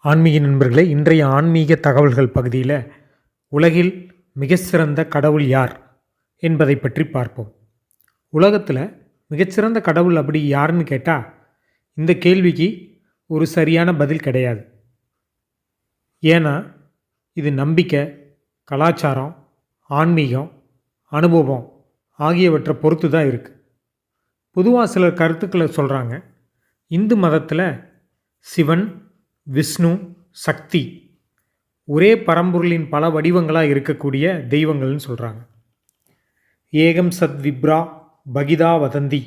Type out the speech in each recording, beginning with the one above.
ஆன்மீக நண்பர்களே, இன்றைய ஆன்மீக தகவல்கள் பகுதியில் உலகில் மிகச்சிறந்த கடவுள் யார் என்பதை பற்றி பார்ப்போம். உலகத்தில் மிகச்சிறந்த கடவுள் அப்படி யாருன்னு கேட்டால் இந்த கேள்விக்கு ஒரு சரியான பதில் கிடையாது. ஏன்னா இது நம்பிக்கை, கலாச்சாரம், ஆன்மீகம், அனுபவம் ஆகியவற்றை பொறுத்து தான் இருக்குது. பொதுவாக சிலர் கருத்துக்களை சொல்கிறாங்க. இந்து மதத்தில் சிவன், விஷ்ணு, சக்தி ஒரே பரம்பொருளின் பல வடிவங்களாக இருக்கக்கூடிய தெய்வங்கள்னு சொல்கிறாங்க. ஏகம் சத் விப்ரா பகிதா வதந்தி,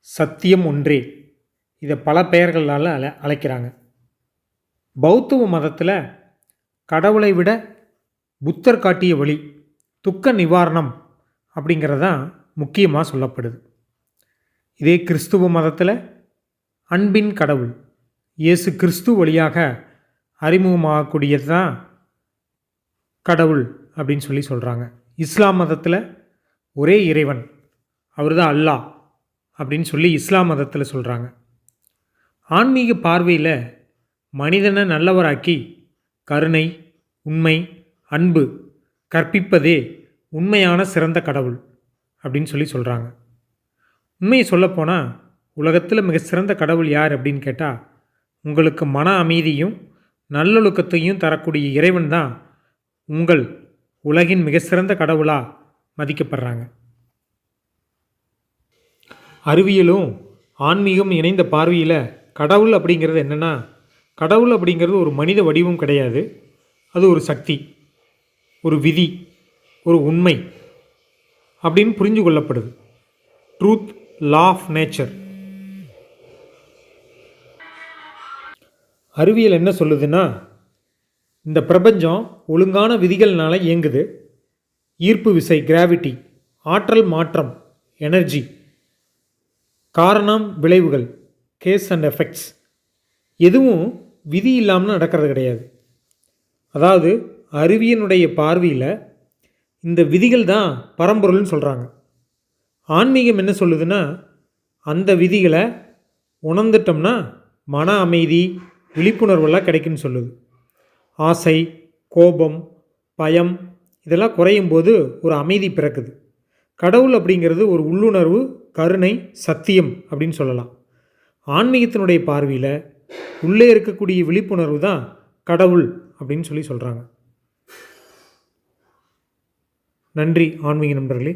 சத்தியம் ஒன்றே, இதை பல பெயர்களால் அழைக்கிறாங்க. பௌத்தவ மதத்தில் கடவுளை விட புத்தர் காட்டிய வழி துக்க நிவாரணம் அப்படிங்கிறதான் முக்கியமாக சொல்லப்படுது. இதே கிறிஸ்துவ மதத்தில் அன்பின் கடவுள் இயேசு கிறிஸ்து வழியாக அறிமுகமாகக்கூடியது தான் கடவுள் அப்படின்னு சொல்கிறாங்க. இஸ்லாம் மதத்தில் ஒரே இறைவன், அவர் தான் அல்லாஹ் அப்படின்னு இஸ்லாம் மதத்தில் சொல்கிறாங்க. ஆன்மீக பார்வையில் மனிதனை நல்லவராக்கி கருணை, உண்மை, அன்பு கற்பிப்பதே உண்மையான சிறந்த கடவுள் அப்படின்னு சொல்கிறாங்க. உண்மையை சொல்லப்போனால் உலகத்தில் மிக சிறந்த கடவுள் யார் அப்படின்னு கேட்டால் உங்களுக்கு மன அமைதியும் நல்லொழுக்கத்தையும் தரக்கூடிய இறைவன் தான் உங்கள் உலகின் மிக சிறந்த கடவுளாக மதிக்கப்படுறாங்க. அறிவியலும் ஆன்மீகம் இணைந்த பார்வையில் கடவுள் அப்படிங்கிறது என்னென்னா, கடவுள் அப்படிங்கிறது ஒரு மனித வடிவம் கிடையாது. அது ஒரு சக்தி, ஒரு விதி, ஒரு உண்மை அப்படின்னு புரிஞ்சு கொள்ளப்படுது. Truth, law of nature. அறிவியல் என்ன சொல்லுதுன்னா, இந்த பிரபஞ்சம் ஒழுங்கான விதிகள்னால இயங்குது. ஈர்ப்பு விசை, கிராவிட்டி, ஆற்றல் மாற்றம், எனர்ஜி, காரணம் விளைவுகள், கேஸ் அண்ட் எஃபெக்ட்ஸ், எதுவும் விதி இல்லாமல் நடக்கிறது கிடையாது. அதாவது அறிவியனுடைய பார்வையில் இந்த விதிகள் தான் பரம்பொருள்னு சொல்கிறாங்க. ஆன்மீகம் என்ன சொல்லுதுன்னா, அந்த விதிகளை உணர்ந்துட்டோம்னா மன அமைதி, விழிப்புணர்வெல்லாம் கிடைக்குன்னு சொல்லுது. ஆசை, கோபம், பயம் இதெல்லாம் குறையும் போது ஒரு அமைதி பிறக்குது. கடவுள் அப்படிங்கிறது ஒரு உள்ளுணர்வு, கருணை, சத்தியம் அப்படின்னு சொல்லலாம். ஆன்மீகத்தினுடைய பார்வையில் உள்ளே இருக்கக்கூடிய விழிப்புணர்வு தான் கடவுள் அப்படின்னு சொல்கிறாங்க. நன்றி ஆன்மீக நண்பர்களே.